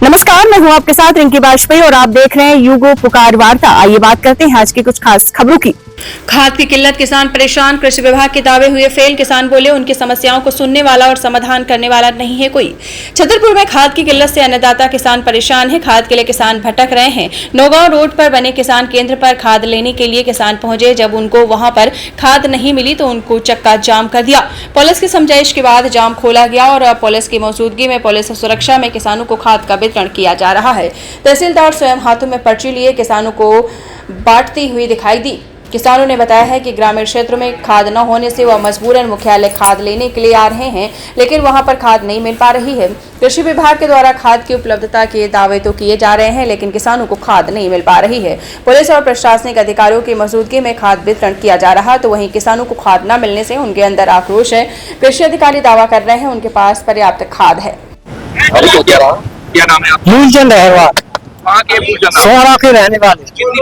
नमस्कार, मैं हूं आपके साथ रिंकी वाजपेयी और आप देख रहे हैं युगो पुकार वार्ता। आइए बात करते हैं आज की कुछ खास खबरों की। खाद की किल्लत, किसान परेशान, कृषि विभाग के दावे हुए फेल। किसान बोले उनकी समस्याओं को सुनने वाला और समाधान करने वाला नहीं है कोई। छतरपुर में खाद की किल्लत से अन्नदाता किसान परेशान है। खाद के लिए किसान भटक रहे हैं। नौगांव रोड पर बने किसान केंद्र पर खाद लेने के लिए किसान पहुंचे। जब उनको वहां पर खाद नहीं मिली तो उनको चक्का जाम कर दिया। पुलिस की समझाइश के बाद जाम खोला गया और पुलिस की मौजूदगी में पुलिस सुरक्षा में किसानों को खाद का वितरण किया जा रहा है। तहसीलदार स्वयं हाथों में पर्ची लिए किसानों को बांटती हुई दिखाई दी। किसानों ने बताया है कि ग्रामीण क्षेत्र में खाद न होने से वह मजबूरन मुख्यालय खाद लेने के लिए आ रहे हैं, लेकिन वहां पर खाद नहीं मिल पा रही है। कृषि विभाग के द्वारा खाद की उपलब्धता के दावे तो किए जा रहे हैं, लेकिन किसानों को खाद नहीं मिल पा रही है। पुलिस और प्रशासनिक अधिकारियों की मौजूदगी में खाद वितरण किया जा रहा, तो वहीं किसानों को खाद न मिलने से उनके अंदर आक्रोश है। कृषि अधिकारी दावा कर रहे हैं उनके पास पर्याप्त खाद है। क्या नाम है आपका? मूलचंद अहरवाल। सोहरा के रहने वाले। कितनी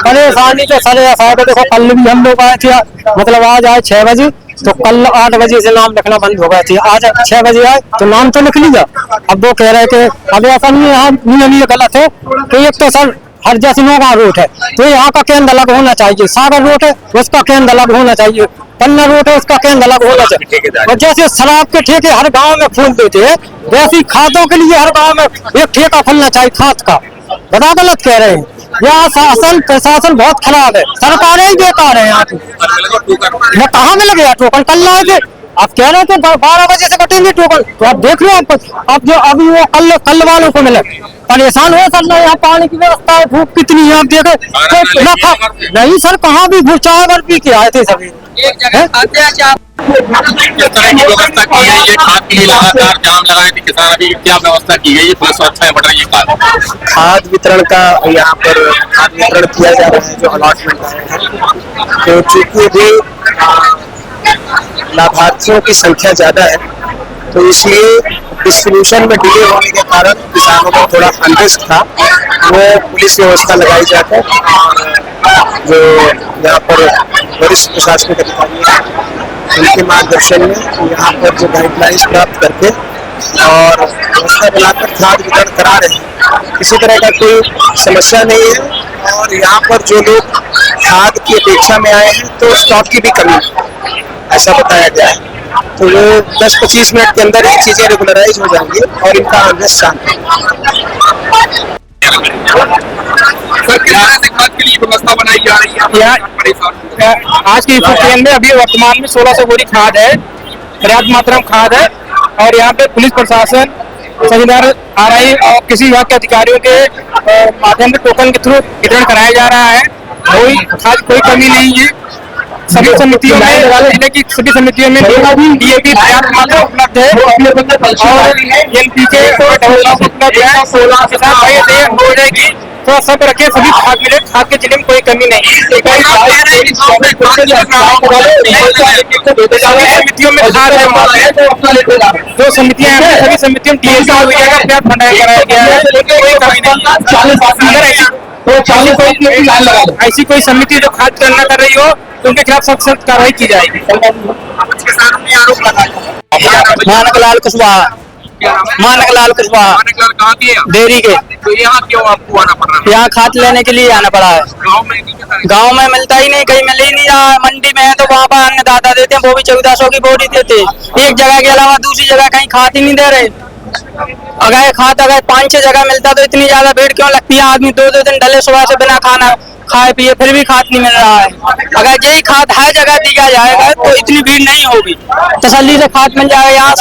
परेशानी तो सर ऐसा है, देखो कल भी हम लोग आए थे, मतलब आज आए 6 बजे, तो कल 8 बजे से नाम लिखना बंद हो गए थे। आज 6 बजे आए तो नाम तो लिख लिया। अब वो कह रहे थे अब ऐसा नहीं है, यहाँ नियम ये गलत है कि एक तो सर हर जैसे नौगांव रोड है तो यहाँ का केंद्र अलग होना चाहिए, सागर रोड है उसका केंद्र अलग होना चाहिए, पन्ना रोड है उसका केंद्र अलग होना चाहिए। और जैसे शराब के ठेके हर गांव में खोल देते हैं, वैसे खादों के लिए हर गांव में एक ठेका खोलना चाहिए खाद का। बड़ा गलत कह रहे हैं। यहाँ शासन प्रशासन बहुत खराब है, सरकारें ही बेकार है यहाँ की। मैं कहाँ में लगे टोकन कल लाए थे, आप कह रहे थे 12 बजे से कटेंगे टोकन, तो आप देख लो आप जो अभी वो कल वालों को मिले परेशान हो सर। यहाँ पानी की व्यवस्था है, धूप कितनी है आप देखे नहीं सर, कहाँ भी चाय वर पी के आए थे सभी। किस तरह की व्यवस्था की गई है? खाद के लिए लगातार जाम लगाए थे किसान, अभी क्या व्यवस्था की गई है? पुलिस सुरक्षा में बढ़ रही है खाद वितरण का यहाँ पर खाद वितरण किया जा रहा है, जो अलॉटमेंट आए हैं। तो चूंकि भी लाभार्थियों की संख्या ज्यादा है, तो इसलिए डिस्ट्रीब्यूशन में डिले होने के कारण किसानों को थोड़ा अनरिस्ट था। वो पुलिस व्यवस्था लगाई जाकर जो यहाँ पर वरिष्ठ प्रशासनिक अधिकारी हैं उनके मार्गदर्शन में यहाँ पर जो गाइडलाइंस प्राप्त करके और व्यवस्था बनाकर खाद वितरण करा रहे हैं। किसी तरह का कोई समस्या नहीं है। और यहाँ पर जो लोग खाद की अपेक्षा में आए हैं तो स्टॉक की भी कमी है, ऐसा बताया गया है। तो वो 10-25 मिनट के अंदर ये चीजें रेगुलराइज हो जाएंगी और इनका आदेश शांत खाद के लिए व्यवस्था बनाई जा रही है। आज की स्थिति में अभी वर्तमान में 1600 बोरी खाद है, पर्याप्त मात्रा में खाद है। और यहाँ पे पुलिस प्रशासन, तहसीलदार, RI और कृषि विभाग के अधिकारियों के माध्यम से टोकन के थ्रू वितरण कराया जा रहा है। कोई कमी नहीं है। सभी समितियों में जिले की सभी समितियों में DAP पर्याप्त मात्रा उपलब्ध है और NPK उपलब्ध है। हो जाएगी तो सब रखे, सभी खाद मिले, खाद के जिले में कोई कमी नहीं है। समितियों में खाद है, जो समितियां हैं सभी समितियों में DAP हो जाएगा, पर्याप्त भंडारण कराया गया है, कोई कमी नहीं। अगर ऐसी कोई समिति जो खाद करना कर रही हो तो उनके खिलाफ सख्त कार्रवाई की जाएगी। किसानों ने आरोप लगाया। मानकलाल कुशवाहा। कहाँ के? देरी के। तो यहाँ क्यों आपको आना पड़ रहा है? यहाँ खाद लेने के लिए आना पड़ा है। गांव में मिलता ही नहीं, कहीं मिल ही नहीं रहा। मंडी में है तो वहाँ पर अन्नदाता देते हैं, वो भी 1400 की बोरी देते। एक जगह के अलावा दूसरी जगह कहीं खाद ही नहीं दे रहे। अगर खाद 5-6 जगह मिलता तो इतनी ज्यादा भीड़ क्यों लगती है? आदमी 2-2 दिन डले सुबह से बिना खाना खाए पिए, फिर भी खाद नहीं मिल रहा है। अगर यही खाद हर जगह दिया जाएगा तो इतनी भीड़ नहीं होगी, तसल्ली से खाद मिल जाएगा। यहाँ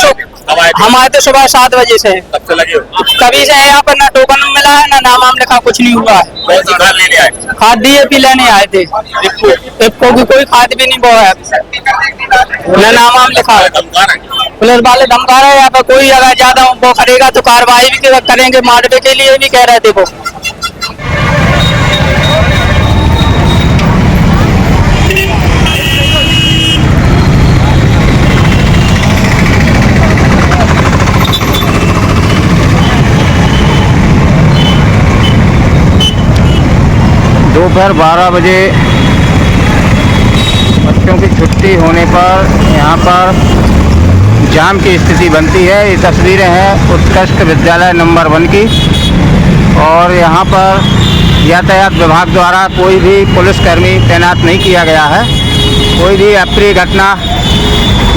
हमारे तो सुबह 7 बजे से कभी से है यहाँ पर, ना टोकन मिला है ना नाम लिखा, कुछ नहीं हुआ है। खाद DAP लेने आए थे, इफको की कोई खाद भी नहीं वो है, ना नाम लिखा है। पुलिस वाले धमका रहे हैं, यहाँ पर कोई अगर ज्यादा वो करेगा तो कार्रवाई भी करेंगे, मारने के लिए भी कह रहे थे वो। दोपहर 12 बजे बच्चों की छुट्टी होने पर यहाँ पर जाम की स्थिति बनती है। ये तस्वीरें हैं उत्कृष्ट विद्यालय नंबर 1 की, और यहाँ पर यातायात विभाग द्वारा कोई भी पुलिसकर्मी तैनात नहीं किया गया है। कोई भी अप्रिय घटना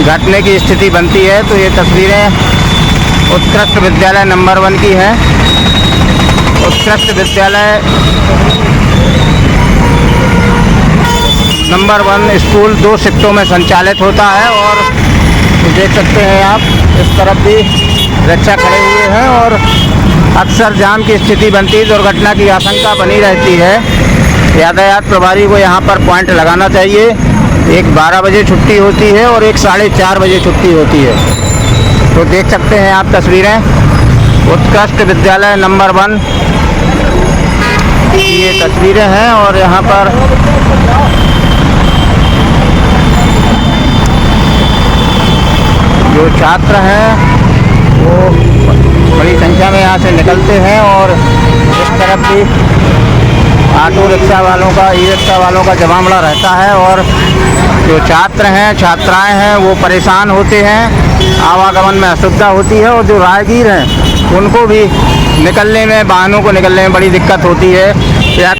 घटने की स्थिति बनती है तो ये तस्वीरें उत्कृष्ट विद्यालय नंबर 1 की हैं। उत्कृष्ट विद्यालय नंबर 1 स्कूल 2 शिफ्टों में संचालित होता है, और देख सकते हैं आप इस तरफ भी रिक्शा खड़े हुए हैं और अक्सर जाम की स्थिति बनती है, दुर्घटना की आशंका बनी रहती है। यातायात प्रभारी को यहाँ पर पॉइंट लगाना चाहिए। एक 12 बजे छुट्टी होती है और एक 4:30 बजे छुट्टी होती है। तो देख सकते हैं आप तस्वीरें उत्कृष्ट विद्यालय नंबर 1 की ये तस्वीरें हैं, और यहाँ पर जो छात्र हैं वो बड़ी संख्या में यहाँ से निकलते हैं, और इस तरफ भी ऑटो रिक्शा वालों का, ई रिक्शा वालों का जमावड़ा रहता है, और जो छात्र हैं छात्राएं हैं वो परेशान होते हैं, आवागमन में असुविधा होती है, और जो राहगीर हैं उनको भी निकलने में, वाहनों को निकलने में बड़ी दिक्कत होती है।